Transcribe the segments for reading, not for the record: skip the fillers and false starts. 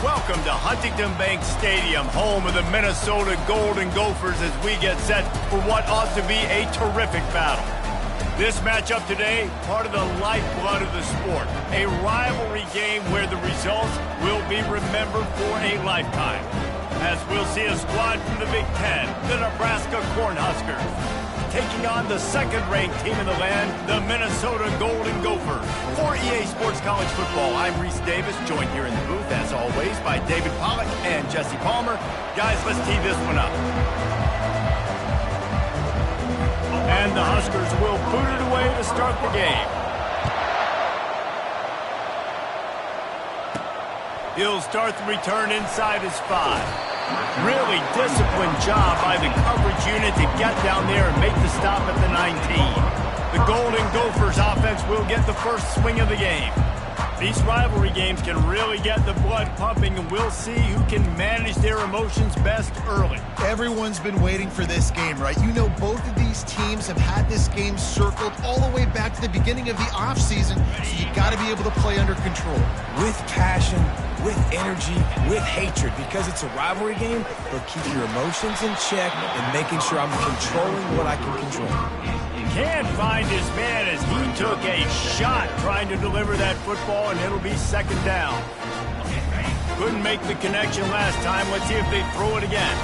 Welcome to Huntington Bank Stadium, home of the Minnesota Golden Gophers, as we get set for what ought to be a terrific battle. This matchup today, part of the lifeblood of the sport, a rivalry game where the results will be remembered for a lifetime. As we'll see a squad from the Big Ten, the Nebraska Cornhuskers, taking on the second-ranked team in the land, the Minnesota Golden Gophers. For EA Sports College Football, I'm Reese Davis, joined here in the booth, as always, by David Pollack and Jesse Palmer. Guys, let's tee this one up. And the Huskers will boot it away to start the game. He'll start the return inside his 5. Really disciplined job by the coverage unit to get down there and make the stop at the 19. The Golden Gophers offense will get the first swing of the game. These rivalry games can really get the blood pumping, and we'll see who can manage their emotions best early. Everyone's been waiting for this game, right? You know, both of these teams have had this game circled all the way back to the beginning of the offseason, so you got to be able to play under control. With passion, with energy, with hatred, because it's a rivalry game, but keep your emotions in check and making sure I'm controlling what I can control. Can't find his man as he took a shot trying to deliver that football, and it'll be second down. Couldn't make the connection last time. Let's see if they throw it again.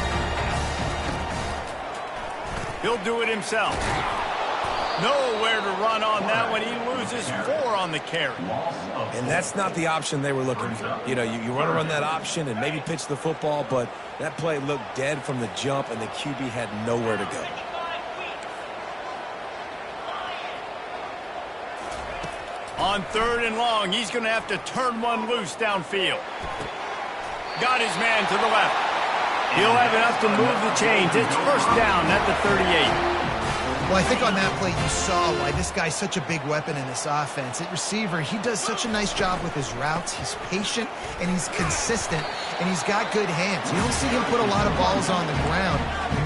He'll do it himself. Nowhere to run on that one. He loses 4 on the carry. And that's not the option they were looking for. You know, you want to run that option and maybe pitch the football, but that play looked dead from the jump, and the QB had nowhere to go. On 3rd and long, he's going to have to turn one loose downfield. Got his man to the left. He'll have enough to move the chains. It's first down at the 38. Well, I think on that play you saw why this guy's such a big weapon in this offense. At receiver, he does such a nice job with his routes. He's patient, and he's consistent, and he's got good hands. You don't see him put a lot of balls on the ground.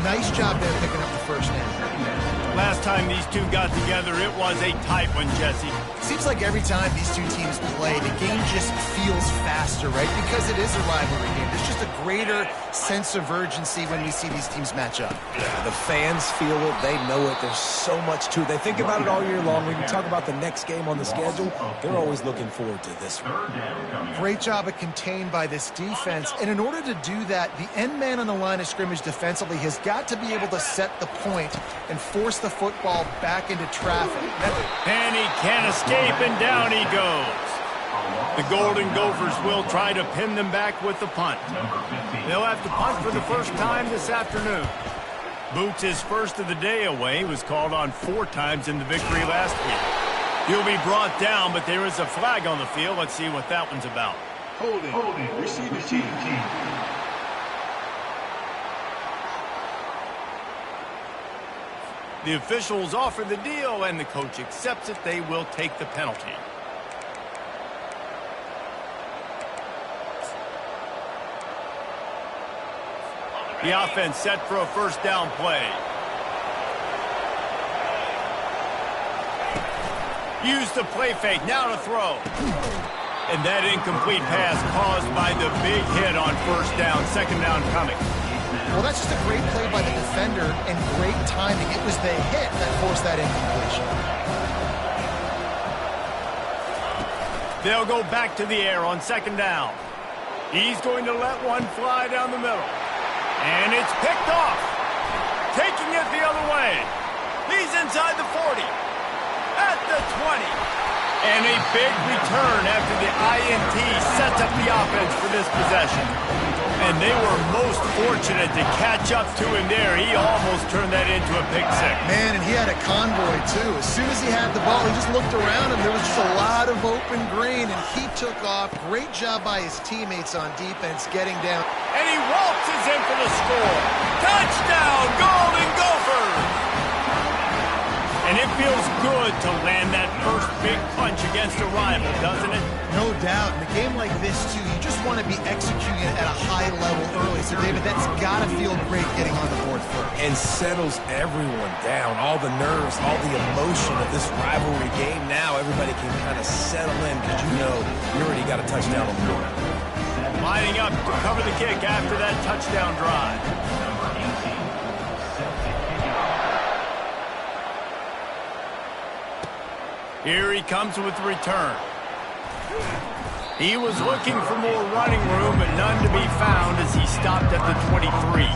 Nice job there picking up the first down. Last time these two got together, it was a tight one, Jesse. Seems like every time these two teams play, the game just feels faster, right? Because it is a rivalry game. There's just a greater sense of urgency when we see these teams match up. Yeah, the fans feel it. They know it. There's so much to it. They think about it all year long. When you talk about the next game on the schedule, they're always looking forward to this one. Great job of contained by this defense. And in order to do that, the end man on the line of scrimmage defensively has got to be able to set the point and force the football back into traffic. And he can't escape, and down he goes. The Golden Gophers will try to pin them back with the punt. They'll have to punt for the first time this afternoon. Boots his first of the day away. He was called on 4 times in the victory last week. He'll be brought down, but there is a flag on the field. Let's see what that one's about. Holding. Receiver team. The officials offer the deal, and the coach accepts it. They will take the penalty. The offense set for a first down play. Use the play fake, now to throw. And that incomplete pass caused by the big hit on first down, second down coming. Well, that's just a great play by the defender and great timing. It was the hit that forced that incompletion. They'll go back to the air on second down. He's going to let one fly down the middle. And it's picked off. Taking it the other way. He's inside the 40. At the 20. And a big return after the INT sets up the offense for this possession. And they were most fortunate to catch up to him there. He almost turned that into a pick six. Man, and he had a convoy, too. As soon as he had the ball, he just looked around him. There was just a lot of open green, and he took off. Great job by his teammates on defense getting down. And he waltzes in for the score. Touchdown, Golden Gophers! And it feels good to land that first big punch against a rival, doesn't it? No doubt. In a game like this, too, you just want to be executing it at a high level early. So, David, that's got to feel great getting on the board first. And settles everyone down. All the nerves, all the emotion of this rivalry game. Now everybody can kind of settle in because you know you already got a touchdown on the board. lining up to cover the kick after that touchdown drive. Here he comes with the return. He was looking for more running room, but none to be found as he stopped at the 23.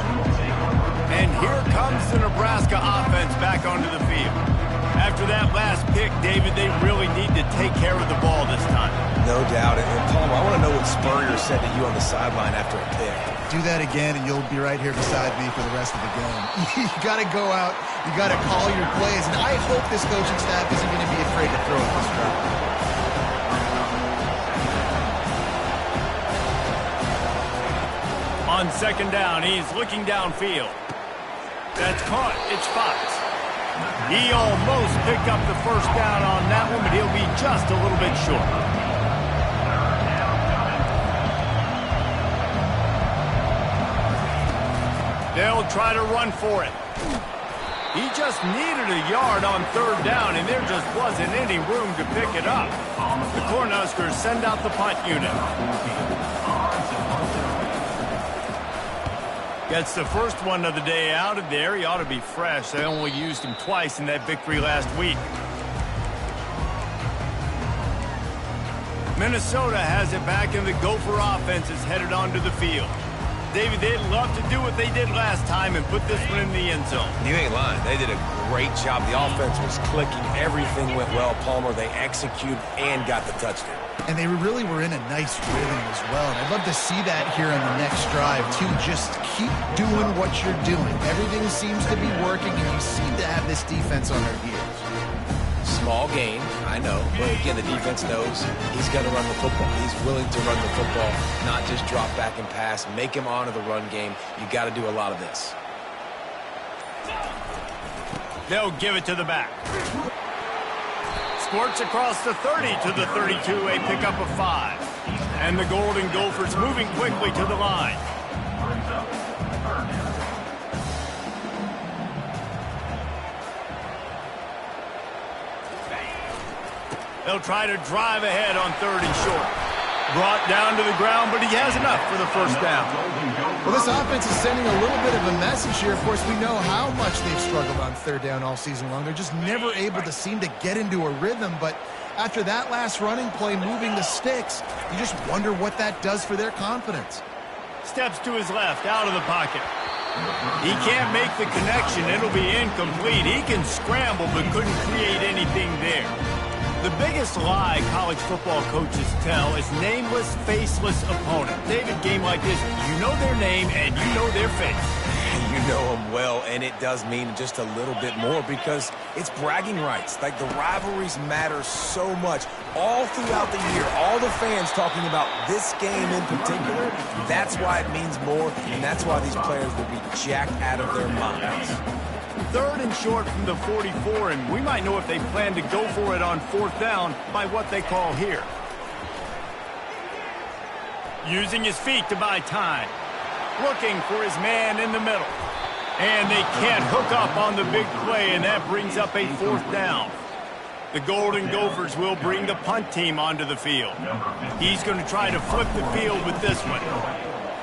And here comes the Nebraska offense back onto the field. After that last pick, David, they really need to take care of the ball this time. No doubt. And Palmer, I want to know what Spurrier said to you on the sideline after a pick. Do that again, and you'll be right here beside me for the rest of the game. You got to go out. You got to call your plays. And I hope this coaching staff isn't going to be afraid to throw at this drive. On second down, he's looking downfield. That's caught. It's Fox. He almost picked up the first down on that one, but he'll be just a little bit short. They'll try to run for it. He just needed a yard on third down, and there just wasn't any room to pick it up. The Cornhuskers send out the punt unit. Gets the first one of the day out of there. He ought to be fresh. They only used him twice in that victory last week. Minnesota has it back, and the Gopher offense is headed onto the field. David, they'd love to do what they did last time and put this one in the end zone. You ain't lying. They did a great job. The offense was clicking. Everything went well. Palmer, they executed and got the touchdown. And they really were in a nice rhythm as well. And I'd love to see that here on the next drive, too. Just keep doing what you're doing. Everything seems to be working, and you seem to have this defense on their heels. Small gain, I know. But again, the defense knows he's going to run the football. He's willing to run the football, not just drop back and pass, make him honor the run game. You got to do a lot of this. They'll give it to the back. Squirts across the 30 to the 32, a pickup of 5. And the Golden Gophers moving quickly to the line. They'll try to drive ahead on third and short. Brought down to the ground, but he has enough for the first down. Well, this offense is sending a little bit of a message here. Of course, we know how much they've struggled on third down all season long. They're just never able to seem to get into a rhythm. But after that last running play, moving the sticks, you just wonder what that does for their confidence. Steps to his left, out of the pocket. He can't make the connection. It'll be incomplete. He can scramble, but couldn't create anything there. The biggest lie college football coaches tell is nameless, faceless opponent. David, game like this, you know their name and you know their face. You know them well, and it does mean just a little bit more because it's bragging rights. Like, the rivalries matter so much. All throughout the year, all the fans talking about this game in particular, that's why it means more, and that's why these players will be jacked out of their minds. Third and short from the 44, and we might know if they plan to go for it on fourth down by what they call here. Using his feet to buy time. Looking for his man in the middle. And they can't hook up on the big play, and that brings up a fourth down. The Golden Gophers will bring the punt team onto the field. He's going to try to flip the field with this one.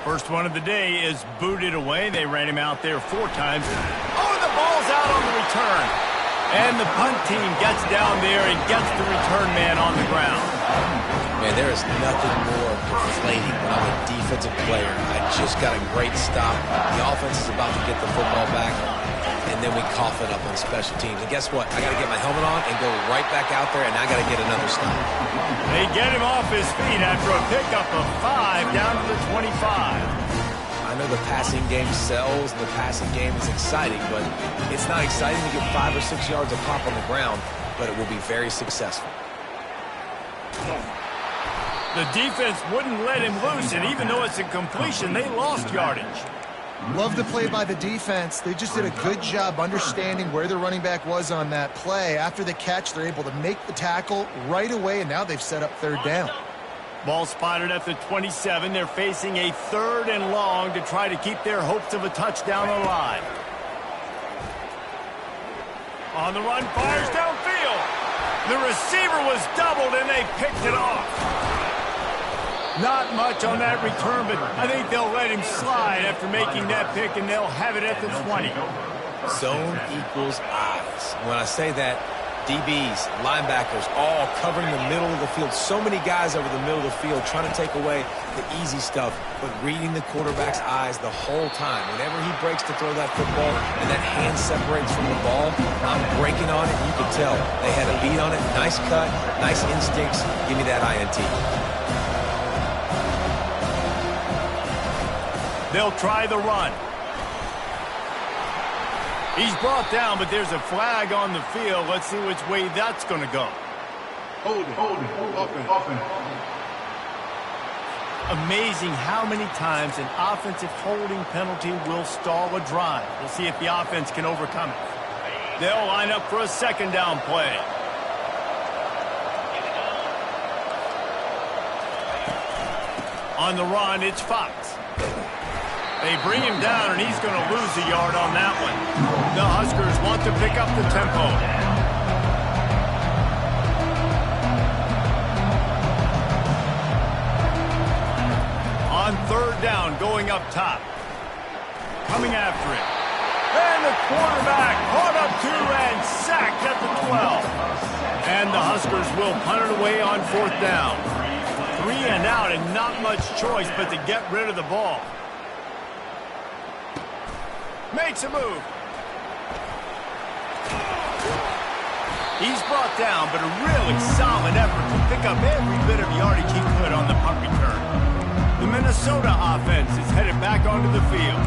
First one of the day is booted away. They ran him out there 4 times. Oh, the ball's out on the return. And the punt team gets down there and gets the return man on the ground. Man, there is nothing more deflating when I'm a defensive player. I just got a great stop. The offense is about to get the football back, and then we cough it up on special teams. And guess what? I got to get my helmet on and go right back out there, and I got to get another stop. They get him off his feet after a pickup of 5 down to the 25. I know the passing game sells, and the passing game is exciting, but it's not exciting to get 5 or 6 yards of pop on the ground, but it will be very successful. The defense wouldn't let him loose, and even though it's a completion, they lost yardage. Love the play by the defense. They just did a good job understanding where the running back was on that play. After the catch, they're able to make the tackle right away, and now they've set up third down. Ball spotted at the 27. They're facing a 3rd and long to try to keep their hopes of a touchdown alive. On the run, fires downfield. The receiver was doubled, and they picked it off. Not much on that return, but I think they'll let him slide after making that pick, and they'll have it at the 20. Zone equals eyes. When I say that, DBs, linebackers, all covering the middle of the field. So many guys over the middle of the field trying to take away the easy stuff, but reading the quarterback's eyes the whole time. Whenever he breaks to throw that football and that hand separates from the ball, I'm breaking on it. You can tell they had a beat on it. Nice cut, nice instincts. Give me that INT. They'll try the run. He's brought down, but there's a flag on the field. Let's see which way that's going to go. Hold it, offense. Amazing how many times an offensive holding penalty will stall a drive. We'll see if the offense can overcome it. They'll line up for a second down play. On the run, it's Fox. They bring him down, and he's going to lose a yard on that one. The Huskers want to pick up the tempo. On third down, going up top. Coming after it. And the quarterback caught up to and sacked at the 12. And the Huskers will punt it away on fourth down. 3 and out, and not much choice but to get rid of the ball. Makes a move. He's brought down, but a really solid effort to pick up every bit of yardage he could on the punt return. The Minnesota offense is headed back onto the field.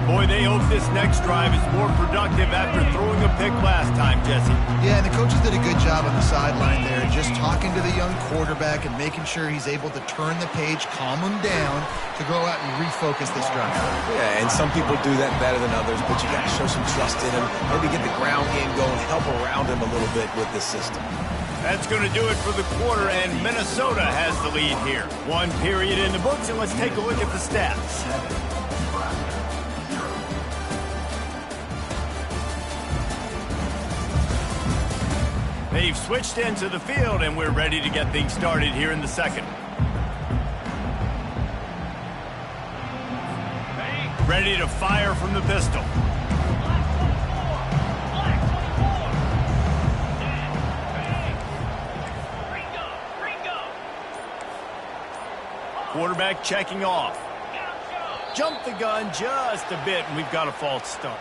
Boy, they hope this next drive is more productive after throwing a pick last time, Jesse. Yeah, and the coaches did a good job on the sideline there, just talking to the young quarterback and making sure he's able to turn the page, calm him down, to go out and refocus this drive. Yeah, and some people do that better than others, but you got to show some trust in him. Maybe get the ground game going, help around him a little bit with this system. That's going to do it for the quarter, and Minnesota has the lead here. 1 period in the books, and let's take a look at the stats. They've switched into the field, and we're ready to get things started here in the second. Ready to fire from the pistol. Quarterback checking off. Jumped the gun just a bit, and we've got a false start.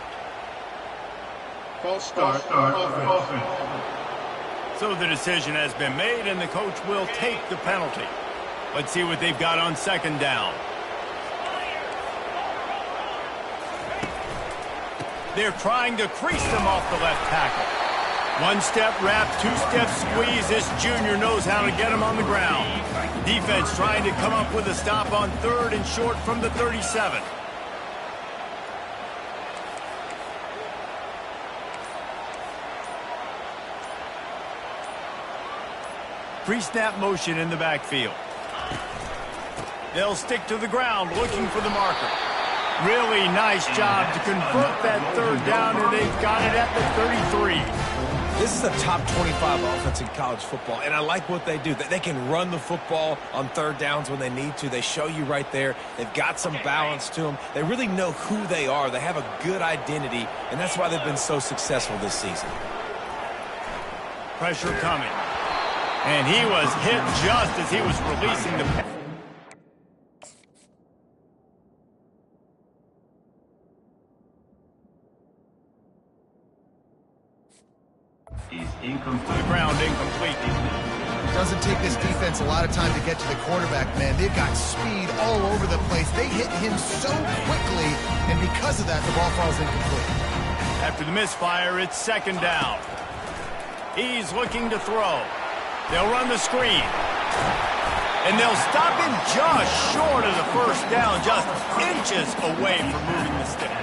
False start. Offense. So the decision has been made, and the coach will take the penalty. Let's see what they've got on second down. They're trying to crease them off the left tackle. 1-step wrap, 2-step squeeze. This junior knows how to get him on the ground. Defense trying to come up with a stop on third and short from the 37. Pre-snap motion in the backfield. They'll stick to the ground looking for the marker. Really nice job to convert that third down, and they've got it at the 33. This is a top 25 offense in college football, and I like what they do. They can run the football on third downs when they need to. They show you right there. They've got some balance to them. They really know who they are. They have a good identity, and that's why they've been so successful this season. Pressure coming. And he was hit just as he was releasing the pass. The ground incomplete. Doesn't take this defense a lot of time to get to the quarterback, man. They've got speed all over the place. They hit him so quickly, and because of that, the ball falls incomplete. After the misfire, it's second down. He's looking to throw. They'll run the screen. And they'll stop him just short of the first down, just inches away from moving the sticks.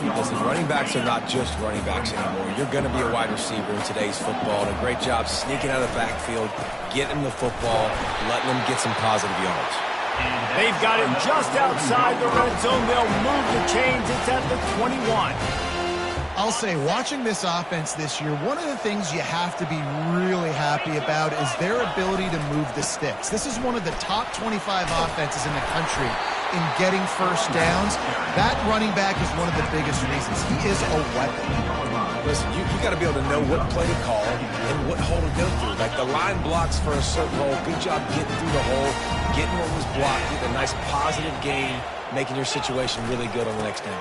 Listen, running backs are not just running backs anymore. You're going to be a wide receiver in today's football, and a great job sneaking out of the backfield, getting the football, letting them get some positive yards. They've got him just outside the red zone. They'll move the chains. It's at the 21. I'll say, watching this offense this year, one of the things you have to be really happy about is their ability to move the sticks. This is one of the top 25 offenses in the country in getting first downs. That running back is one of the biggest reasons. He is a weapon. Listen, you got to be able to know what play to call and what hole to go through. Like the line blocks for a certain hole. Good job getting through the hole, getting what was blocked, getting a nice positive gain, making your situation really good on the next down.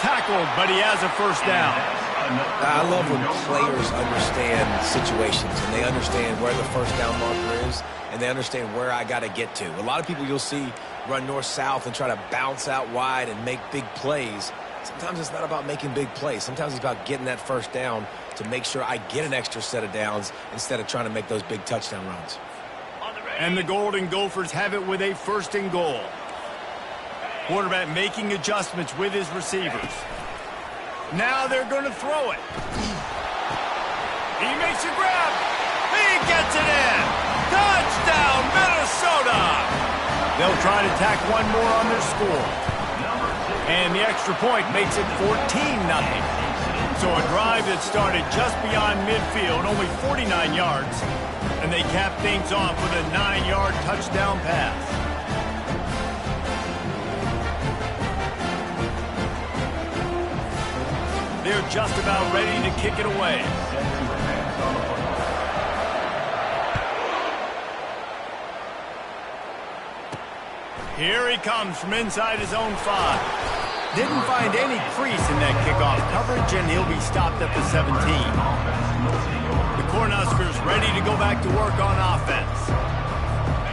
Tackled, but he has a first down. I love when players understand situations and they understand where the first down marker is and they understand where I got to get to. A lot of people you'll see run north-south and try to bounce out wide and make big plays. Sometimes it's not about making big plays. Sometimes it's about getting that first down to make sure I get an extra set of downs instead of trying to make those big touchdown runs. And the Golden Gophers have it with a first and goal. Quarterback making adjustments with his receivers. Now they're going to throw it. He makes a grab. He gets it in. Touchdown, Minnesota. They'll try to tack one more on their score. And the extra point makes it 14-0. So a drive that started just beyond midfield, only 49 yards. And they cap things off with a 9-yard touchdown pass. They're just about ready to kick it away. Here he comes from inside his own 5. Didn't find any crease in that kickoff coverage, and he'll be stopped at the 17. The Cornhuskers ready to go back to work on offense.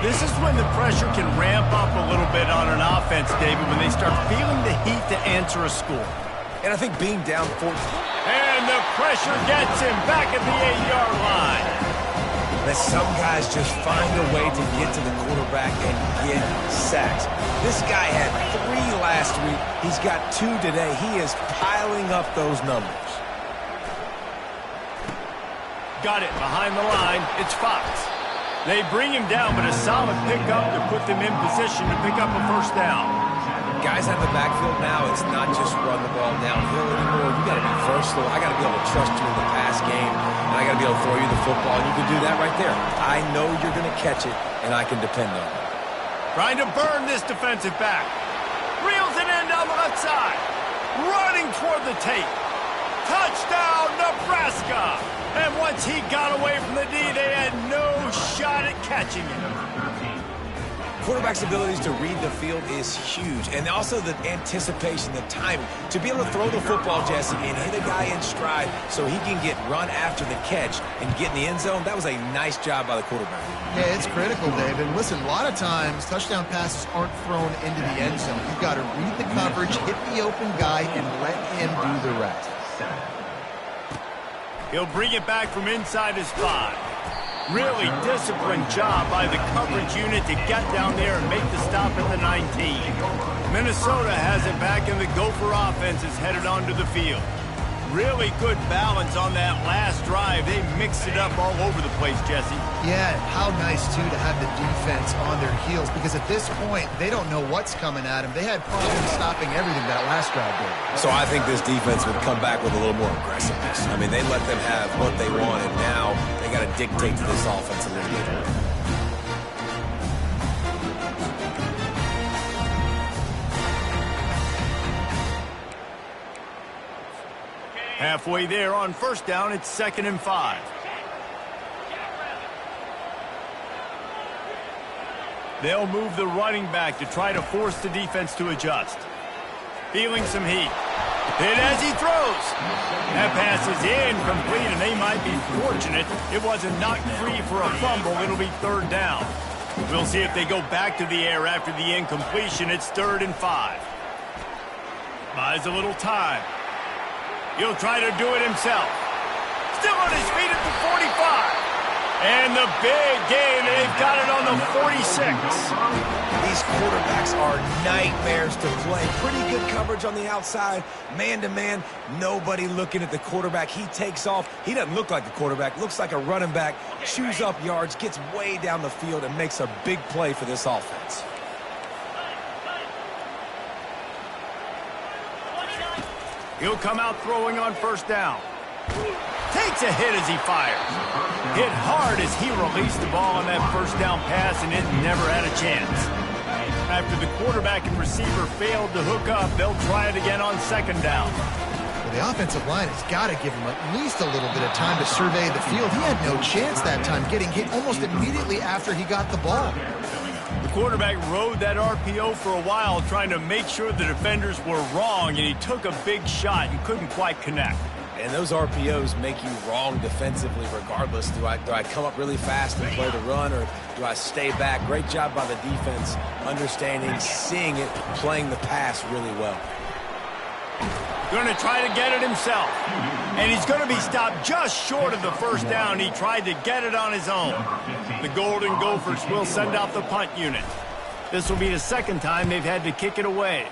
This is when the pressure can ramp up a little bit on an offense, David, when they start feeling the heat to answer a score. And I think being down 14. And the pressure gets him back at the 8-yard line. That some guys just find a way to get to the quarterback and get sacks. This guy had 3 last week. He's got 2 today. He is piling up those numbers. Got it behind the line. It's Fox. They bring him down, but a solid pickup to put them in position to pick up a first down. Guys have the backfield now. It's not just run the ball downhill anymore. You got to be versatile. I got to be able to trust you in the pass game, and I got to be able to throw you the football. And you can do that right there. I know you're going to catch it, and I can depend on it. Trying to burn this defensive back. Reels it in down the left side. Running toward the tape. Touchdown, Nebraska! And once he got away from the D, they had no shot at catching him. Quarterback's abilities to read the field is huge. And also the anticipation, the timing. To be able to throw the football, Jesse, and hit a guy in stride so he can get run after the catch and get in the end zone, that was a nice job by the quarterback. Yeah, it's critical, David. Listen, a lot of times touchdown passes aren't thrown into the end zone. You've got to read the coverage, hit the open guy, and let him do the rest. He'll bring it back from inside his 5. Really disciplined job by the coverage unit to get down there and make the stop at the 19. Minnesota has it back, and the Gopher offense is headed onto the field. Really good balance on that last drive. They mixed it up all over the place, Jesse. Yeah, how nice, too, to have the defense on their heels, because at this point, they don't know what's coming at them. They had problems stopping everything that last drive did. So I think this defense would come back with a little more aggressiveness. I mean, they let them have what they want, and now they got to dictate to this offense a little bit. Halfway there on first down, it's 2nd and 5. They'll move the running back to try to force the defense to adjust. Feeling some heat. Hit as he throws. That pass is incomplete, and they might be fortunate it wasn't knocked free for a fumble. It'll be 3rd down. We'll see if they go back to the air after the incompletion. It's 3rd and 5. Buys a little time. He'll try to do it himself. Still on his feet at the 45. And the big gain, they've got it on the 46. These quarterbacks are nightmares to play. Pretty good coverage on the outside. Man-to-man, nobody looking at the quarterback. He takes off. He doesn't look like the quarterback. Looks like a running back. Chews up yards, gets way down the field, and makes a big play for this offense. He'll come out throwing on first down. Takes a hit as he fires. Hit hard as he released the ball on that first down pass, and it never had a chance. After the quarterback and receiver failed to hook up, they'll try it again on second down. Well, the offensive line has got to give him at least a little bit of time to survey the field. He had no chance that time, getting hit almost immediately after he got the ball. The quarterback rode that RPO for a while, trying to make sure the defenders were wrong, and he took a big shot and couldn't quite connect. And those RPOs make you wrong defensively regardless. Do I come up really fast and play the run, or do I stay back? Great job by the defense, understanding, seeing it, playing the pass really well. Going to try to get it himself. And he's going to be stopped just short of the first down. He tried to get it on his own. The Golden Gophers will send out the punt unit. This will be the second time they've had to kick it away.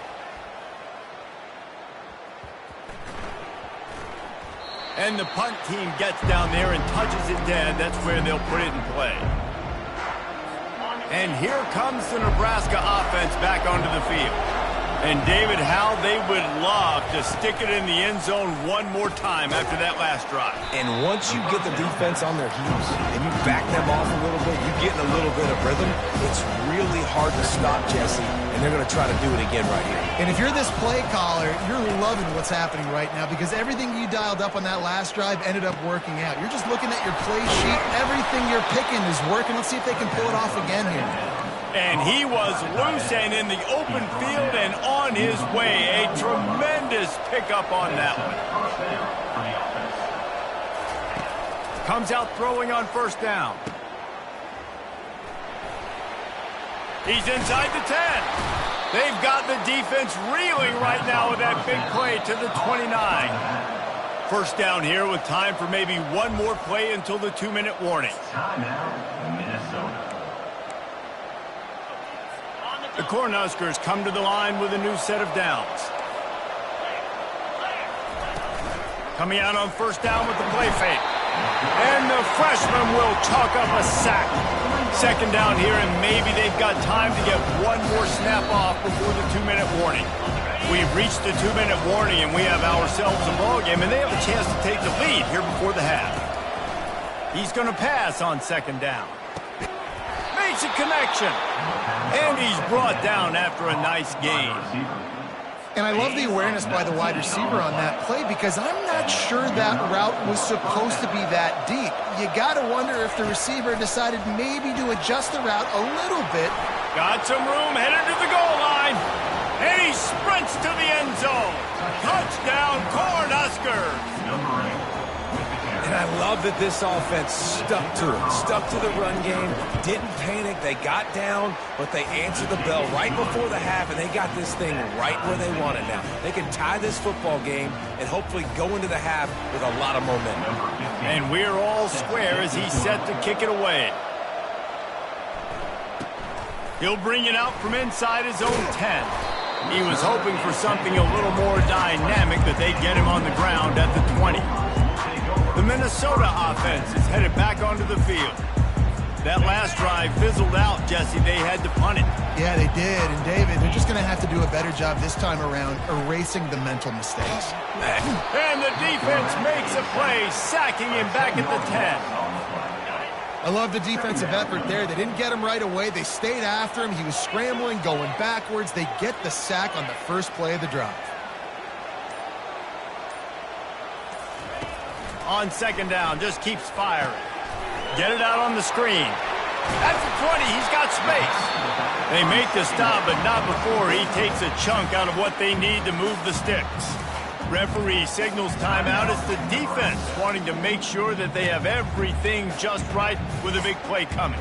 And the punt team gets down there and touches it dead. That's where they'll put it in play. And here comes the Nebraska offense back onto the field. And David, how they would love to stick it in the end zone one more time after that last drive. And once you get the defense on their heels and you back them off a little bit, you get in a little bit of rhythm, it's really hard to stop, Jesse, and they're going to try to do it again right here. And if you're this play caller, you're loving what's happening right now because everything you dialed up on that last drive ended up working out. You're just looking at your play sheet. Everything you're picking is working. Let's see if they can pull it off again here. And he was loose and in the open field and on his way. A tremendous pickup on that one. Comes out throwing on first down. He's inside the 10. They've got the defense reeling right now with that big play to the 29. First down here with time for maybe one more play until the 2-minute warning. Timeout, Minnesota. The Cornhuskers come to the line with a new set of downs. Coming out on first down with the play fake. And the freshman will chalk up a sack. Second down here, and maybe they've got time to get one more snap off before the 2-minute warning. We've reached the 2-minute warning, and we have ourselves a ball game, and they have a chance to take the lead here before the half. He's going to pass on second down. Makes a connection. And he's brought down after a nice gain. And I love the awareness by the wide receiver on that play because I'm not sure that route was supposed to be that deep. You got to wonder if the receiver decided maybe to adjust the route a little bit. Got some room, headed to the goal line. And he sprints to the end zone. Touchdown, Cornhuskers. And I love that this offense stuck to it, stuck to the run game, didn't panic. They got down, but they answered the bell right before the half, and they got this thing right where they want it now. They can tie this football game and hopefully go into the half with a lot of momentum. And we're all square as he's set to kick it away. He'll bring it out from inside his own 10. He was hoping for something a little more dynamic, that they'd get him on the ground at the 20. The Minnesota offense is headed back onto the field. That last drive fizzled out, Jesse. They had to punt it. Yeah, they did. And, David, they're just going to have to do a better job this time around erasing the mental mistakes. And the defense makes a play, sacking him back at the 10. I love the defensive effort there. They didn't get him right away. They stayed after him. He was scrambling, going backwards. They get the sack on the first play of the drive. On second down, just keeps firing. Get it out on the screen. At the 20, he's got space. They make the stop, but not before he takes a chunk out of what they need to move the sticks. Referee signals timeout. It's the defense wanting to make sure that they have everything just right with a big play coming.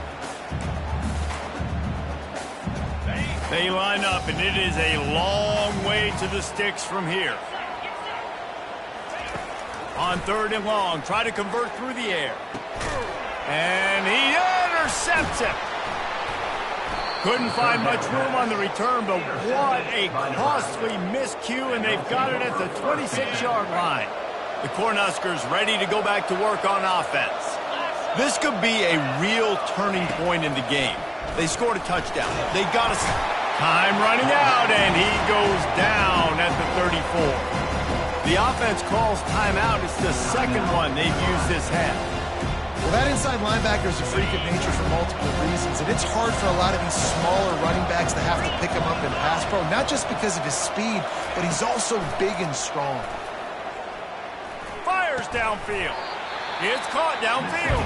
They line up, and it is a long way to the sticks from here. On third and long, try to convert through the air. And he intercepts it. Couldn't find much room on the return, but what a costly miscue, and they've got it at the 26-yard line. The Cornhuskers ready to go back to work on offense. This could be a real turning point in the game. They scored a touchdown. They got us time running out, and he goes down at the 34. The offense calls timeout. It's the second one they've used this half. Well, that inside linebacker is a freak of nature for multiple reasons, and it's hard for a lot of these smaller running backs to have to pick him up in pass pro, not just because of his speed, but he's also big and strong. Fires downfield. It's caught downfield.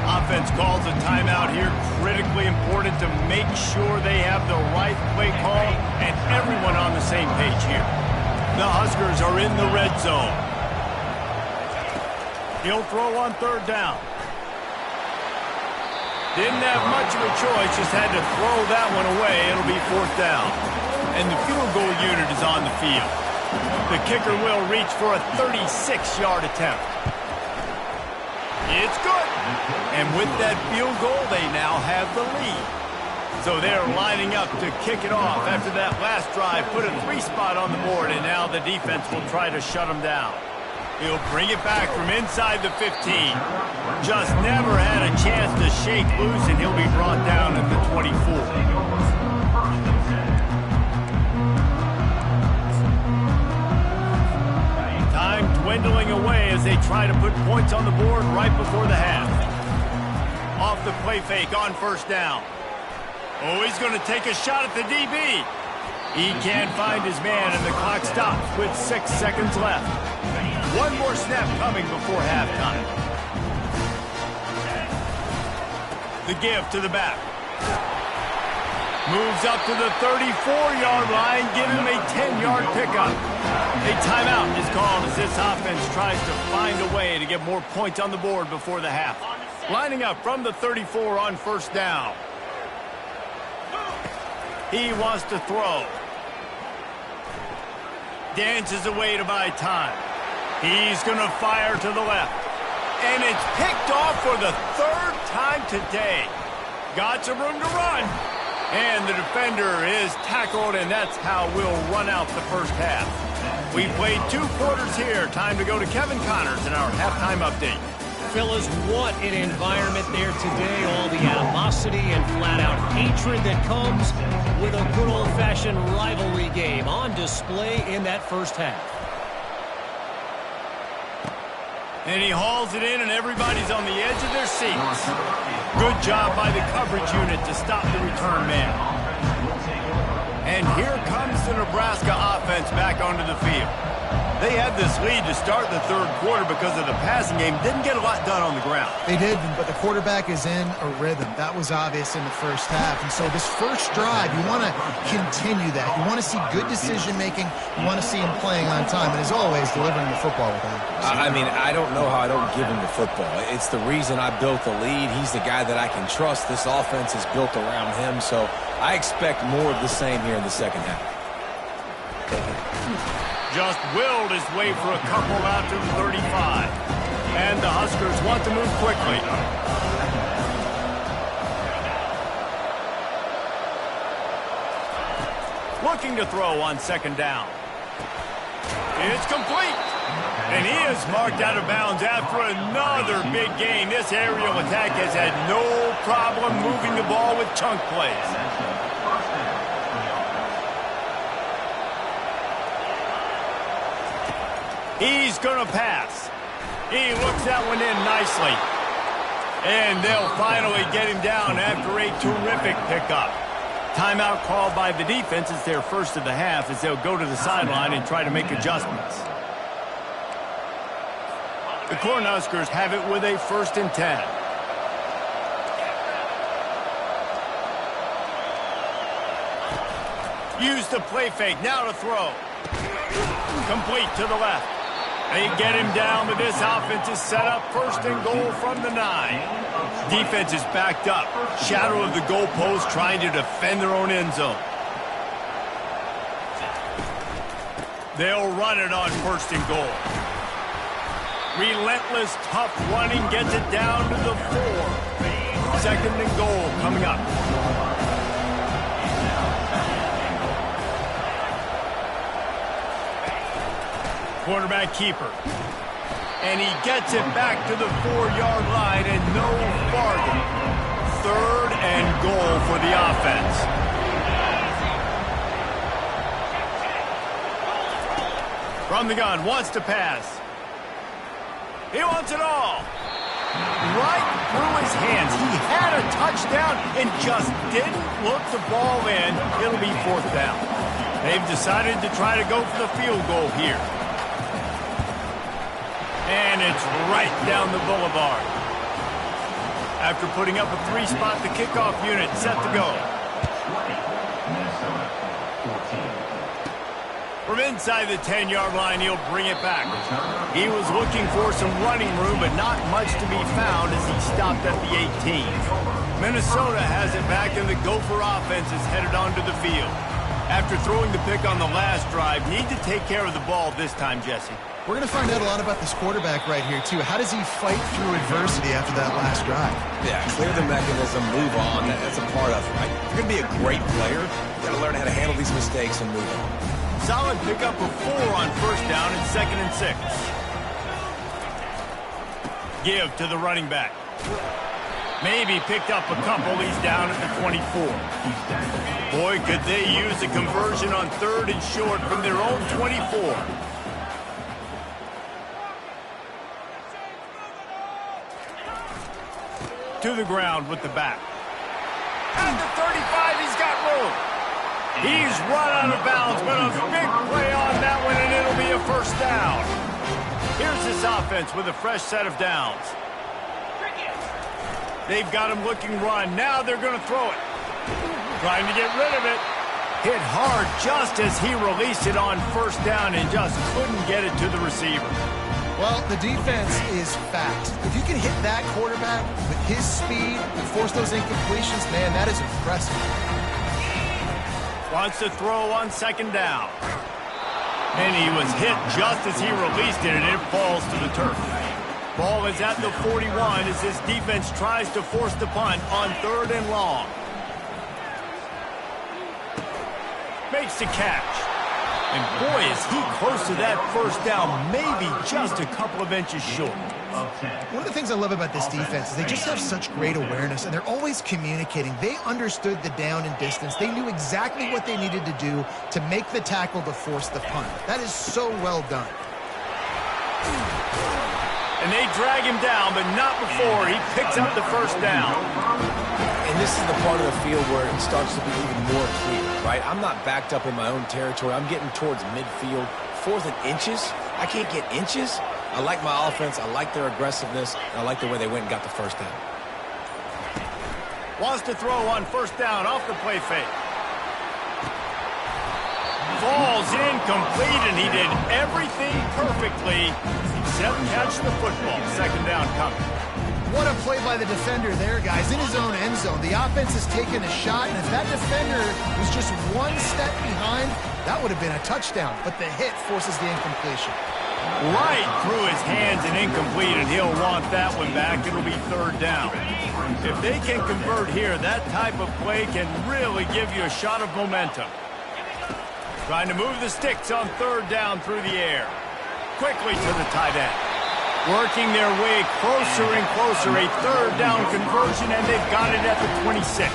Offense calls a timeout here. Critically important to make sure they have the right play call and everyone on the same page here. The Huskers are in the red zone. He'll throw on third down. Didn't have much of a choice, just had to throw that one away. It'll be fourth down. And the field goal unit is on the field. The kicker will reach for a 36-yard attempt. It's good. And with that field goal, they now have the lead. So they're lining up to kick it off after that last drive. Put a 3 spot on the board, and now the defense will try to shut them down. He'll bring it back from inside the 15. Just never had a chance to shake loose, and he'll be brought down at the 24. Time dwindling away as they try to put points on the board right before the half. Off the play fake on first down. Oh, he's going to take a shot at the DB. He can't find his man, and the clock stops with 6 seconds left. One more snap coming before halftime. The give to the back. Moves up to the 34-yard line, giving him a 10-yard pickup. A timeout is called as this offense tries to find a way to get more points on the board before the half. Lining up from the 34 on first down. He wants to throw. Dances away to buy time. He's going to fire to the left. And it's picked off for the third time today. Got some room to run. And the defender is tackled, and that's how we'll run out the first half. We played 2 quarters here. Time to go to Kevin Connors in our halftime update. Fellas, what an environment there today. All the animosity and flat-out hatred that comes with a good old-fashioned rivalry game on display in that first half. And he hauls it in, and everybody's on the edge of their seats. Good job by the coverage unit to stop the return man. And here comes the Nebraska offense back onto the field. They had this lead to start the third quarter because of the passing game. Didn't get a lot done on the ground. They did, but the quarterback is in a rhythm. That was obvious in the first half. And so this first drive, you want to continue that. You want to see good decision-making. You want to see him playing on time. And as always, delivering the football with accuracy. I mean, I don't know how I don't give him the football. It's the reason I built the lead. He's the guy that I can trust. This offense is built around him. So I expect more of the same here in the second half. Just willed his way for a couple out to the 35. And the Huskers want to move quickly. Looking to throw on second down. It's complete. And he is marked out of bounds after another big gain. This aerial attack has had no problem moving the ball with chunk plays. He's going to pass. He looks that one in nicely. And they'll finally get him down after a terrific pickup. Timeout called by the defense. It's their first of the half as they'll go to the sideline and try to make adjustments. The Cornhuskers have it with a 1st and 10. Use the play fake. Now to throw. Complete to the left. They get him down, but this offense is set up 1st and goal from the 9. Defense is backed up. Shadow of the goalpost trying to defend their own end zone. They'll run it on 1st and goal. Relentless, tough running gets it down to the 4. 2nd and goal coming up. Quarterback keeper. And he gets it back to the 4-yard line and no farther. 3rd and goal for the offense. From the gun, wants to pass. He wants it all. Right through his hands. He had a touchdown and just didn't look the ball in. It'll be 4th down. They've decided to try to go for the field goal here. And it's right down the boulevard. After putting up a 3-spot, the kickoff unit set to go. Minnesota 14. From inside the 10-yard line, he'll bring it back. He was looking for some running room, but not much to be found as he stopped at the 18. Minnesota has it back, and the Gopher offense is headed onto the field. After throwing the pick on the last drive, need to take care of the ball this time, Jesse. We're going to find out a lot about this quarterback right here, too. How does he fight through adversity after that last drive? Yeah, clear the mechanism, move on. That's a part of it, right? If you're going to be a great player, you got to learn how to handle these mistakes and move on. Solid pickup of 4 on 1st down and 2nd and 6. Give to the running back. Maybe picked up a couple. He's down at the 24. Boy, could they use a conversion on 3rd and short from their own 24. To the ground with the back. At the 35, he's got room. He's run out of bounds, but a big play on that one, and it'll be a 1st down. Here's this offense with a fresh set of downs. They've got him looking run. Now they're going to throw it. Trying to get rid of it. Hit hard just as he released it on 1st down and just couldn't get it to the receiver. Well, the defense is fact. If you can hit that quarterback with his speed and force those incompletions, man, that is impressive. Wants to throw on 2nd down. And he was hit just as he released it, and it falls to the turf. Ball is at the 41 as this defense tries to force the punt on 3rd and long. Makes the catch. And boy, is he close to that 1st down, maybe just a couple of inches short. One of the things I love about this defense is they just have such great awareness, and they're always communicating. They understood the down and distance. They knew exactly what they needed to do to make the tackle to force the punt. That is so well done. And they drag him down, but not before he picks up the 1st down. And this is the part of the field where it starts to be even more clear, right? I'm not backed up in my own territory. I'm getting towards midfield. 4th and inches. I can't get inches. I like my offense. I like their aggressiveness. And I like the way they went and got the 1st down. Wants to throw on 1st down off the play fake. Falls incomplete, and he did everything perfectly except catch the football. 2nd down coming. What a play by the defender there, guys. In his own end zone, the offense has taken a shot, and if that defender was just 1 step behind, that would have been a touchdown. But the hit forces the incompletion. Right through his hands and incomplete, and he'll want that one back. It'll be 3rd down. If they can convert here, that type of play can really give you a shot of momentum. Trying to move the sticks on 3rd down through the air. Quickly to the tight end. Working their way closer and closer. A 3rd down conversion, and they've got it at the 26.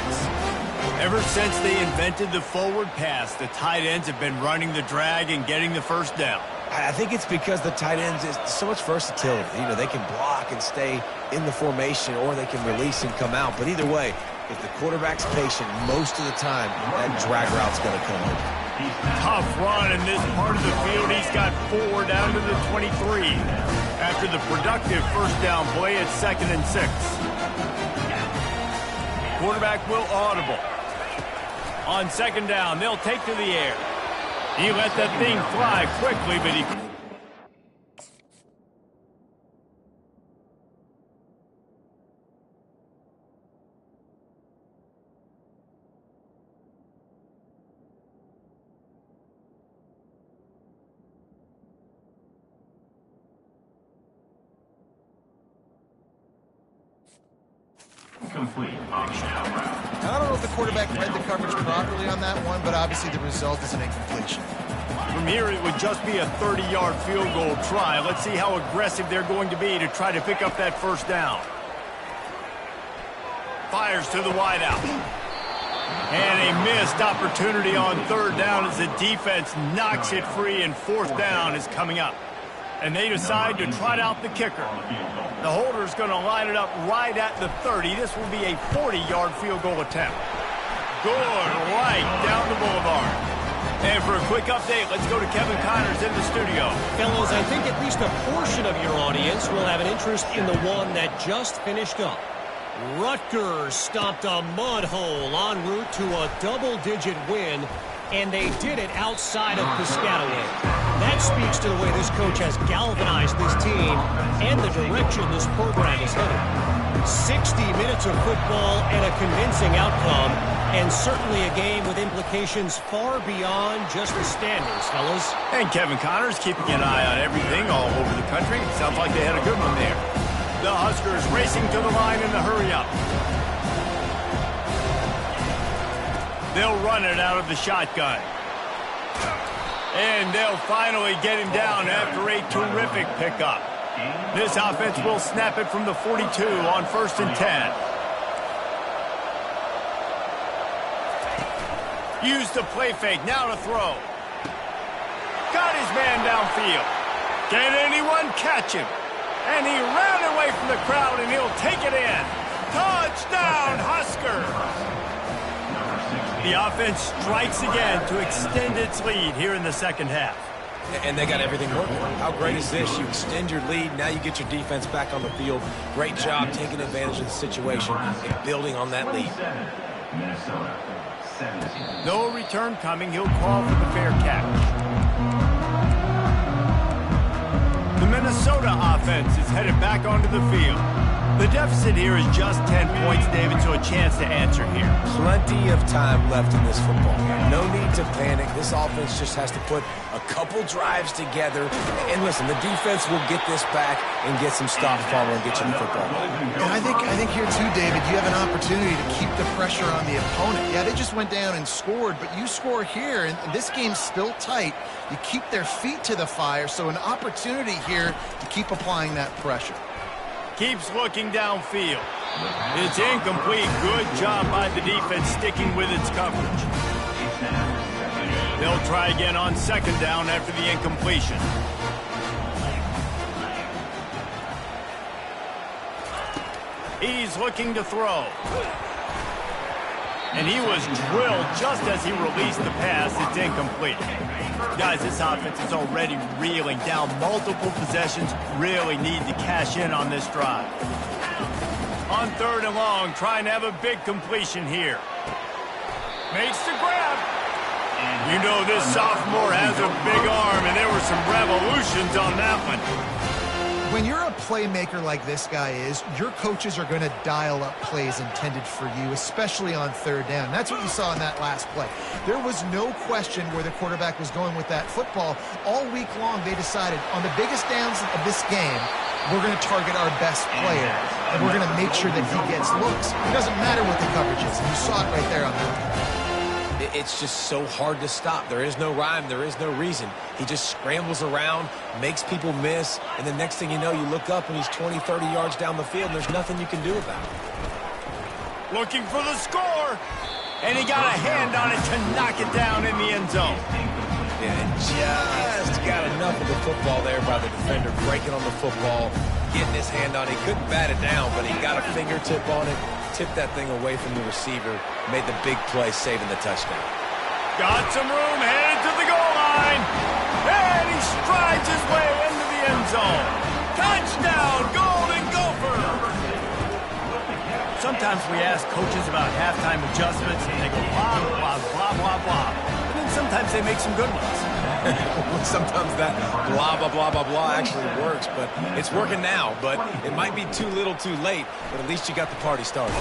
Ever since they invented the forward pass, the tight ends have been running the drag and getting the 1st down. I think it's because the tight ends is so much versatility. You know, they can block and stay in the formation, or they can release and come out. But either way, if the quarterback's patient most of the time, that drag route's going to come over. Tough run in this part of the field. He's got 4 down to the 23. After the productive 1st down play at 2nd and 6. Quarterback will audible. On 2nd down, they'll take to the air. He let that thing fly quickly, but he... Complete option out route. I don't know if the quarterback read the coverage properly on that one, but obviously the result is an incompletion. From here, it would just be a 30-yard field goal try. Let's see how aggressive they're going to be to try to pick up that 1st down. Fires to the wideout. And a missed opportunity on third down as the defense knocks it free, and fourth down is coming up. And they decide to trot out the kicker. The holder's going to line it up right at the 30. This will be a 40-yard field goal attempt. Good, right down the boulevard. And for a quick update, let's go to Kevin Connors in the studio. Fellas, I think at least a portion of your audience will have an interest in the one that just finished up. Rutgers stopped a mud hole en route to a double-digit win, and they did it outside of Piscataway. That speaks to the way this coach has galvanized this team and the direction this program is headed. 60 minutes of football and a convincing outcome, and certainly a game with implications far beyond just the standings, fellas. And Kevin Connors keeping an eye on everything all over the country. Sounds like they had a good one there. The Huskers racing to the line in the hurry-up. They'll run it out of the shotgun. And they'll finally get him down after a terrific pickup. This offense will snap it from the 42 on 1st and 10. Use the play fake, now to throw. Got his man downfield. Can anyone catch him? And he ran away from the crowd, and he'll take it in. Touchdown, Huskers! The offense strikes again to extend its lead here in the second half. And they got everything working. How great is this? You extend your lead, now you get your defense back on the field. Great job taking advantage of the situation and building on that lead. No return coming. He'll call for the fair catch. The Minnesota offense is headed back onto the field. The deficit here is just 10 points, David, so a chance to answer here. Plenty of time left in this football game. No need to panic. This offense just has to put a couple drives together. And listen, the defense will get this back and get some stops following and get you the football. And I think here too, David, you have an opportunity to keep the pressure on the opponent. Yeah, they just went down and scored, but you score here, and this game's still tight. You keep their feet to the fire, so an opportunity here to keep applying that pressure. Keeps looking downfield. It's incomplete. Good job by the defense sticking with its coverage. They'll try again on second down after the incompletion. He's looking to throw. And he was drilled just as he released the pass. It's incomplete. Guys, this offense is already reeling down multiple possessions. Really need to cash in on this drive. On third and long, trying to have a big completion here. Makes the grab. You know this sophomore has a big arm, and there were some revolutions on that one. When you're a playmaker like this guy is, your coaches are going to dial up plays intended for you, especially on third down. That's what you saw in that last play. There was no question where the quarterback was going with that football. All week long, they decided on the biggest downs of this game, we're going to target our best player, and we're going to make sure that he gets looks. It doesn't matter what the coverage is, and you saw it right there on that. It's just so hard to stop. There is no rhyme. There is no reason. He just scrambles around, makes people miss, and the next thing you know, you look up and he's 20, 30 yards down the field, and there's nothing you can do about it. Looking for the score, and he got a hand on it to knock it down in the end zone. And just got enough of the football there by the defender, breaking on the football, getting his hand on it. He couldn't bat it down, but he got a fingertip on it, tipped that thing away from the receiver, made the big play, saving the touchdown. Got some room, headed to the goal line, and he strides his way into the end zone. Touchdown, Golden Gophers! Sometimes we ask coaches about halftime adjustments, and they go blah, blah, blah, blah, blah. And then sometimes they make some good ones. Sometimes that blah, blah, blah, blah, blah actually works, but it's working now. But it might be too little too late, but at least you got the party started.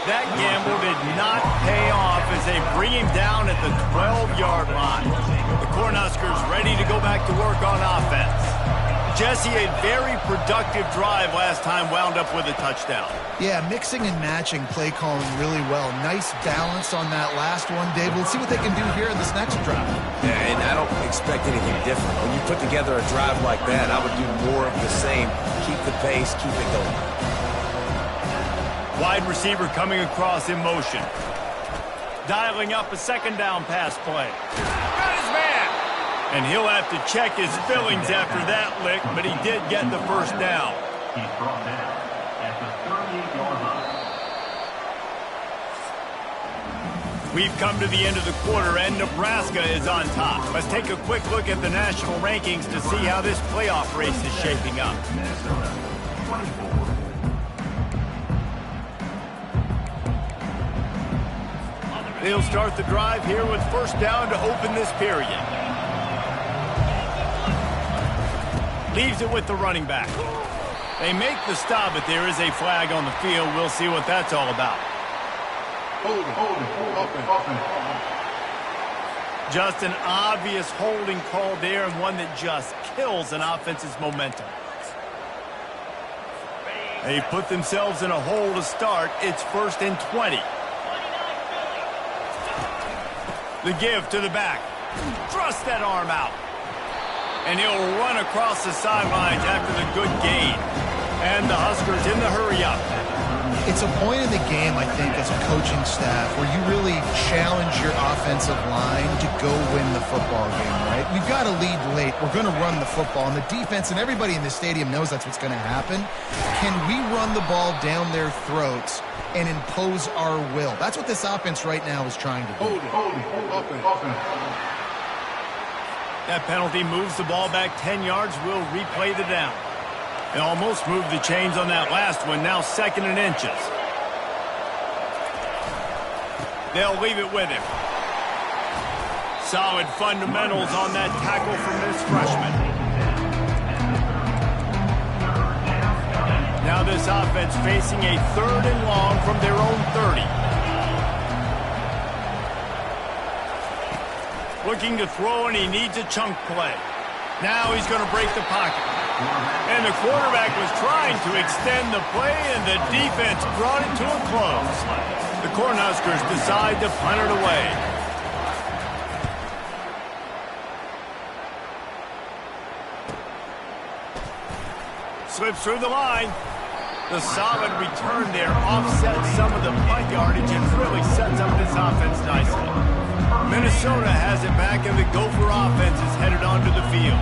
That gamble did not pay off as they bring him down at the 12-yard line. The Cornhuskers ready to go back to work on offense. Jesse, a very productive drive last time, wound up with a touchdown. Yeah, mixing and matching play calling really well. Nice balance on that last one, Dave. Let's see what they can do here in this next drive. Yeah, and I don't expect anything different. When you put together a drive like that, I would do more of the same. Keep the pace, keep it going. Wide receiver coming across in motion. Dialing up a second down pass play. Got his man. And he'll have to check his feelings after that lick, but he did get the first down. He's brought down at the 38-yard line. We've come to the end of the quarter, and Nebraska is on top. Let's take a quick look at the national rankings to see how this playoff race is shaping up. Minnesota, 24. They'll start the drive here with first down to open this period. Leaves it with the running back. They make the stop, but there is a flag on the field. We'll see what that's all about. Just an obvious holding call there, and one that just kills an offense's momentum. They put themselves in a hole to start. It's 1st and 20. The give to the back. Thrust that arm out. And he'll run across the sidelines after the good gain. And the Huskers in the hurry-up. It's a point in the game, I think, as a coaching staff where you really challenge your offensive line to go win the football game, right? We've got to lead late. We're going to run the football. And the defense and everybody in the stadium knows that's what's going to happen. Can we run the ball down their throats and impose our will? That's what this offense right now is trying to do. That penalty moves the ball back 10 yards. We'll replay the down. They almost moved the chains on that last one. Now 2nd and inches. They'll leave it with him. Solid fundamentals on that tackle from this freshman. Now this offense facing a 3rd and long from their own 30. Looking to throw, and he needs a chunk play. Now he's going to break the pocket. And the quarterback was trying to extend the play, and the defense brought it to a close. The Cornhuskers decide to punt it away. Slips through the line. The solid return there offsets some of the punt yardage and really sets up this offense nicely. Minnesota has it back, and the Gopher offense is headed onto the field.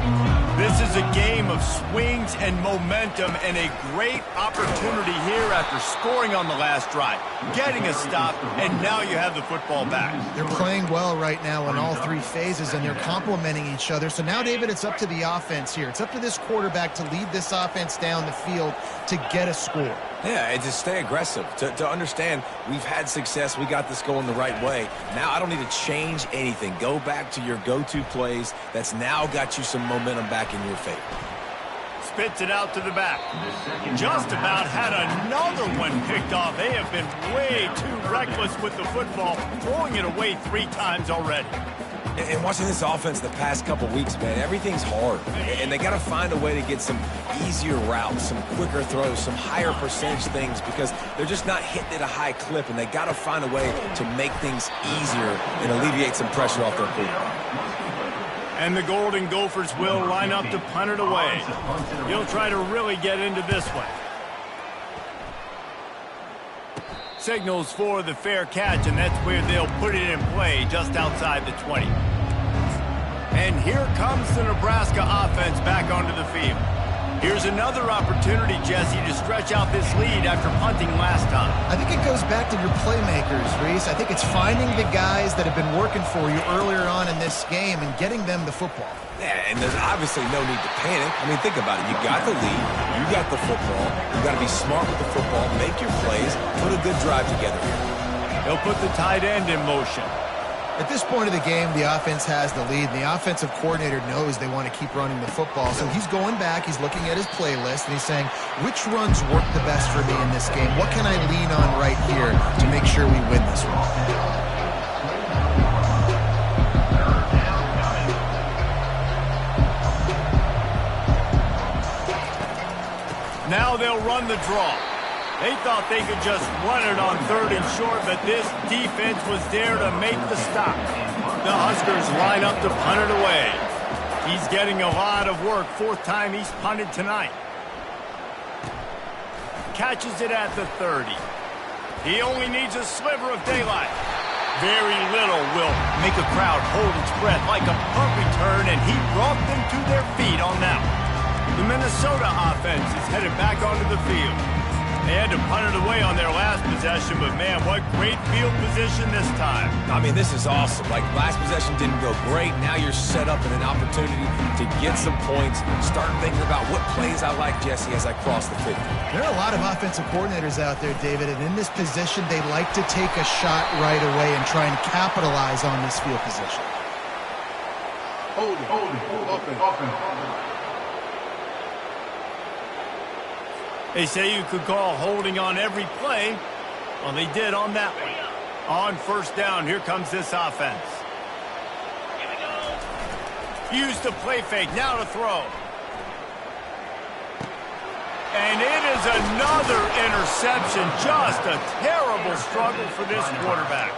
This is a game of swings and momentum, and a great opportunity here after scoring on the last drive, getting a stop, and now you have the football back. They're playing well right now in all 3 phases, and they're complementing each other. So now, David, it's up to the offense here. It's up to this quarterback to lead this offense down the field to get a score. Yeah, and to stay aggressive, to understand we've had success, we got this going the right way. Now I don't need to change anything. Go back to your go-to plays. That's now got you some momentum back in your favor. Spits it out to the back. Just about had another one picked off. They have been way too reckless with the football, throwing it away 3 times already. And watching this offense the past couple weeks, man, everything's hard. And they got to find a way to get some easier routes, some quicker throws, some higher percentage things, because they're just not hitting at a high clip, and they got to find a way to make things easier and alleviate some pressure off their quarterback. And the Golden Gophers will line up to punt it away. He'll try to really get into this one. Signals for the fair catch, and that's where they'll put it in play, just outside the 20. And here comes the Nebraska offense back onto the field. Here's another opportunity, Jesse, to stretch out this lead after punting last time. I think it goes back to your playmakers, Reese. I think it's finding the guys that have been working for you earlier on in this game and getting them the football. Yeah, and there's obviously no need to panic. I mean, think about it. You got the lead. You got the football. You got to be smart with the football. Make your plays. Put a good drive together here. He'll put the tight end in motion. At this point of the game, the offense has the lead, and the offensive coordinator knows they want to keep running the football. So he's going back, he's looking at his playlist, and he's saying, which runs work the best for me in this game? What can I lean on right here to make sure we win this one? Now they'll run the draw. They thought they could just run it on 3rd and short, but this defense was there to make the stop. The Huskers line up to punt it away. He's getting a lot of work. 4th time he's punted tonight. Catches it at the 30. He only needs a sliver of daylight. Very little will make a crowd hold its breath like a punt return, and he brought them to their feet on that one. The Minnesota offense is headed back onto the field. They had to punt it away on their last possession, but man, what great field position this time. I mean, this is awesome. Like, last possession didn't go great. Now you're set up in an opportunity to get some points. Start thinking about what plays I like, Jesse, as I cross the 50. There are a lot of offensive coordinators out there, David, and in this position, they like to take a shot right away and try and capitalize on this field position. Hold it, offense. They say you could call holding on every play. Well, they did on that one. On first down, here comes this offense. Use the play fake, now to throw. And it is another interception. Just a terrible struggle for this quarterback.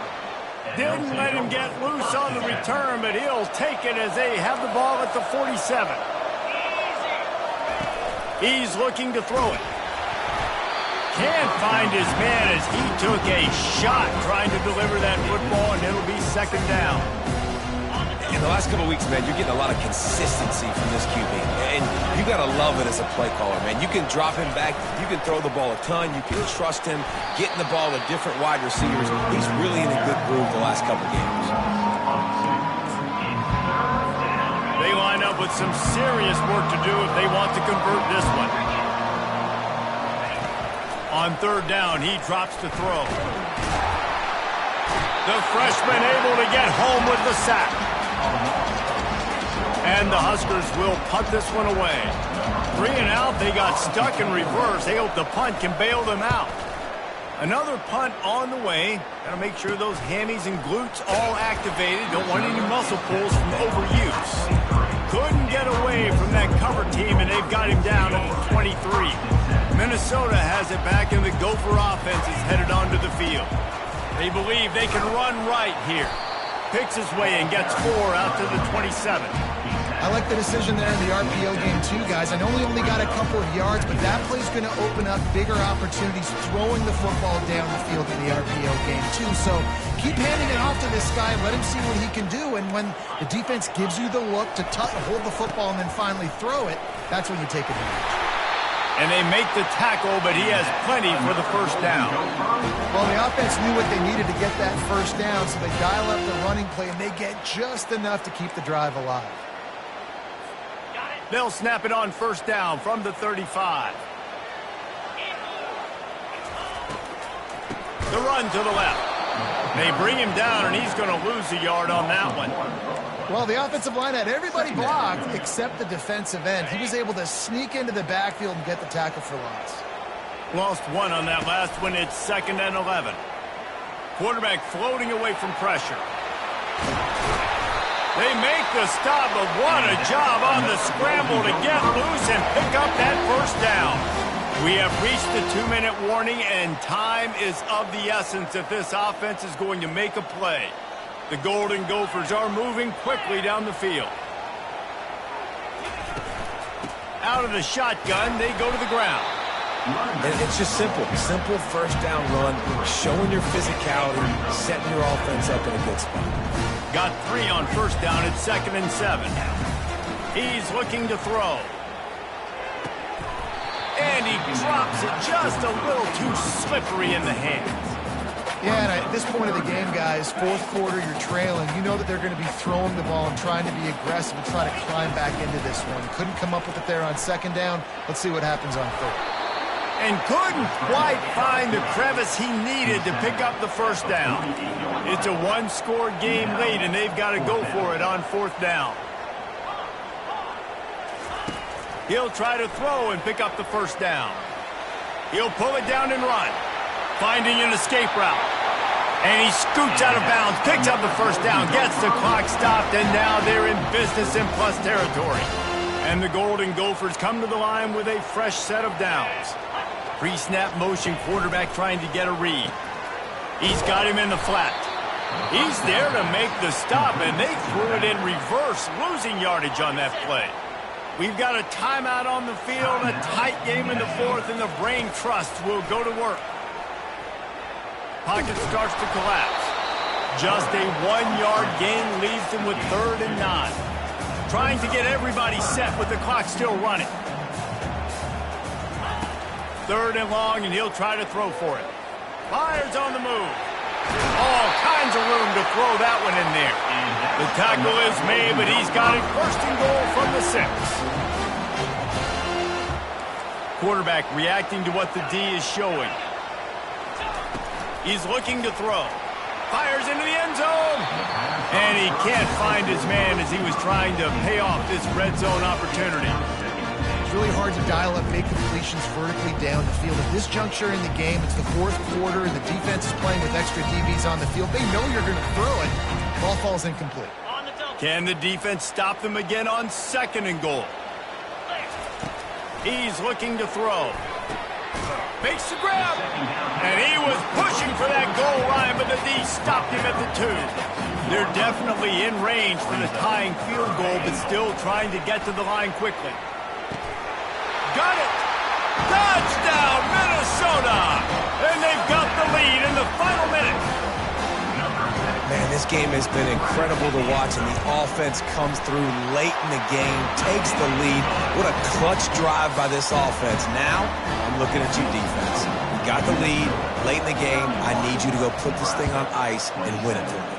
Didn't let him get loose on the return, but he'll take it as they have the ball at the 47. He's looking to throw it. Can't find his man as he took a shot trying to deliver that football, and it'll be second down. In the last couple of weeks, man, you're getting a lot of consistency from this QB. And you got to love it as a play caller, man. You can drop him back. You can throw the ball a ton. You can trust him, getting the ball to different wide receivers. He's really in a good groove the last couple games. They line up with some serious work to do if they want to convert this one. On third down, he drops to throw. The freshman able to get home with the sack. And the Huskers will punt this one away. 3 and out, they got stuck in reverse. They hope the punt can bail them out. Another punt on the way. Got to make sure those hammies and glutes all activated. Don't want any muscle pulls from overuse. Couldn't get away from that cover team, and they've got him down at the 23. Minnesota has it back, and the Gopher offense is headed onto the field. They believe they can run right here. Picks his way and gets 4 out to the 27. I like the decision there in the RPO game too, guys. I know we only got a couple of yards, but that play's going to open up bigger opportunities throwing the football down the field in the RPO game too. So keep handing it off to this guy. Let him see what he can do. And when the defense gives you the look to hold the football and then finally throw it, that's when you take advantage. And they make the tackle, but he has plenty for the first down. Well, the offense knew what they needed to get that first down, so they dial up the running play, and they get just enough to keep the drive alive. They'll snap it on first down from the 35. The run to the left. They bring him down, and he's going to lose a yard on that one. Well, the offensive line had everybody blocked except the defensive end. He was able to sneak into the backfield and get the tackle for loss. Lost 1 on that last one. It's 2nd and 11. Quarterback floating away from pressure. They make the stop, but what a job on the scramble to get loose and pick up that first down. We have reached the 2-minute warning, and time is of the essence if this offense is going to make a play. The Golden Gophers are moving quickly down the field. Out of the shotgun, they go to the ground. And it's just simple. Simple first down run, showing your physicality, setting your offense up in a good spot. Got 3 on first down. It's 2nd and 7. He's looking to throw. And he drops it just a little too slippery in the hands. Yeah, and at this point of the game, guys, fourth quarter, you're trailing. You know that they're going to be throwing the ball and trying to be aggressive and try to climb back into this one. Couldn't come up with it there on second down. Let's see what happens on third. And couldn't quite find the crevice he needed to pick up the first down. It's a one-score game late, and they've got to go for it on fourth down. He'll try to throw and pick up the first down. He'll pull it down and run, finding an escape route. And he scoots out of bounds, picks up the first down, gets the clock stopped, and now they're in business in plus territory. And the Golden Gophers come to the line with a fresh set of downs. Pre-snap motion, quarterback trying to get a read. He's got him in the flat. He's there to make the stop, and they threw it in reverse, losing yardage on that play. We've got a timeout on the field, a tight game in the fourth, and the brain trust will go to work. Pocket starts to collapse. Just a 1-yard gain leaves them with 3rd and 9. Trying to get everybody set with the clock still running. 3rd and long, and he'll try to throw for it. Fires on the move. All kinds of room to throw that one in there. The tackle is made, but he's got it 1st and goal from the 6. Quarterback reacting to what the D is showing. He's looking to throw. Fires into the end zone. And he can't find his man as he was trying to pay off this red zone opportunity. Really hard to dial up big completions vertically down the field. At this juncture in the game, it's the 4th quarter, and the defense is playing with extra DBs on the field. They know you're going to throw it. Ball falls incomplete. Can the defense stop them again on 2nd and goal? He's looking to throw. Makes the grab. And he was pushing for that goal line, but the D stopped him at the 2. They're definitely in range for the tying field goal, but still trying to get to the line quickly. Got it! Touchdown, Minnesota! And they've got the lead in the final minute. Man, this game has been incredible to watch, and the offense comes through late in the game, takes the lead. What a clutch drive by this offense. Now, I'm looking at you, defense. You got the lead late in the game. I need you to go put this thing on ice and win it for me.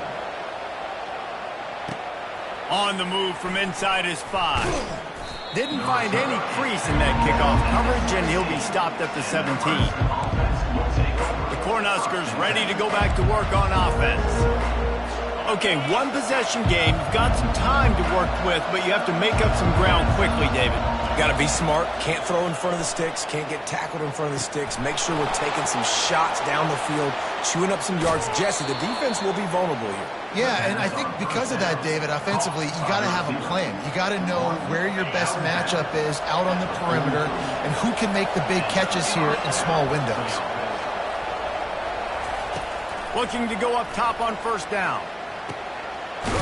On the move from inside his 5. Didn't find any crease in that kickoff coverage, and he'll be stopped at the 17. The Cornhuskers ready to go back to work on offense. Okay, 1-possession game. You've got some time to work with, but you have to make up some ground quickly, David. Got to be smart. Can't throw in front of the sticks. Can't get tackled in front of the sticks. Make sure we're taking some shots down the field, chewing up some yards. Jesse, the defense will be vulnerable here. Yeah, and I think because of that, David, offensively, you got to have a plan. You got to know where your best matchup is out on the perimeter and who can make the big catches here in small windows. Looking to go up top on 1st down.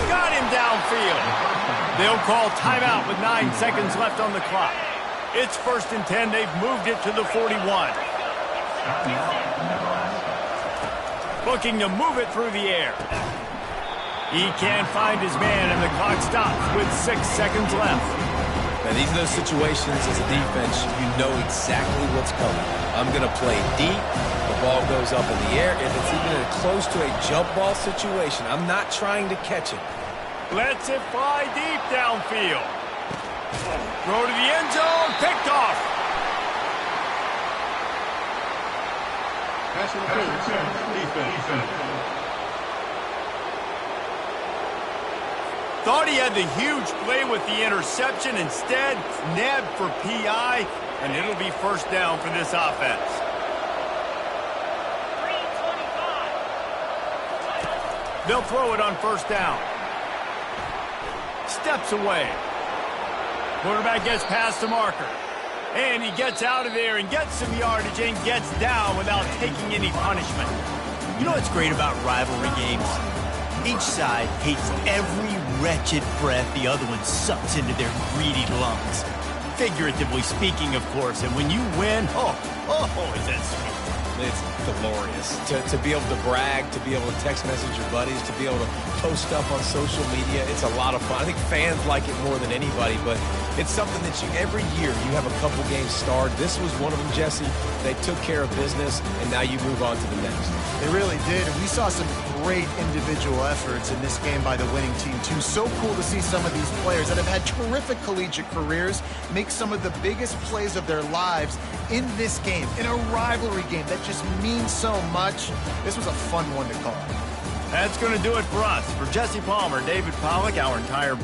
Got him downfield. They'll call timeout with 9 seconds left on the clock. It's 1st and 10. They've moved it to the 41. Looking to move it through the air. He can't find his man, and the clock stops with 6 seconds left. Now, these are those situations as a defense, you know exactly what's coming. I'm going to play deep. The ball goes up in the air. If it's even close to a jump ball situation, I'm not trying to catch it. Lets it fly deep downfield. Throw to the end zone. Picked off. Pass interference. Defense. Thought he had the huge play with the interception. Instead, nabbed for PI, and it'll be 1st down for this offense. They'll throw it on 1st down. Steps away. Quarterback gets past the marker. And he gets out of there and gets some yardage and gets down without taking any punishment. You know what's great about rivalry games? Each side hates every wretched breath the other one sucks into their greedy lungs. Figuratively speaking, of course. And when you win, is that sweet. It's glorious. To be able to brag, to be able to text message your buddies, to be able to post stuff on social media, it's a lot of fun. I think fans like it more than anybody, but it's something that every year you have a couple games starred. This was one of them, Jesse. They took care of business, and now you move on to the next. They really did, and we saw some great individual efforts in this game by the winning team, too. So cool to see some of these players that have had terrific collegiate careers make some of the biggest plays of their lives in this game, in a rivalry game that just means so much. This was a fun one to call. That's going to do it for us. For Jesse Palmer, David Pollack, our entire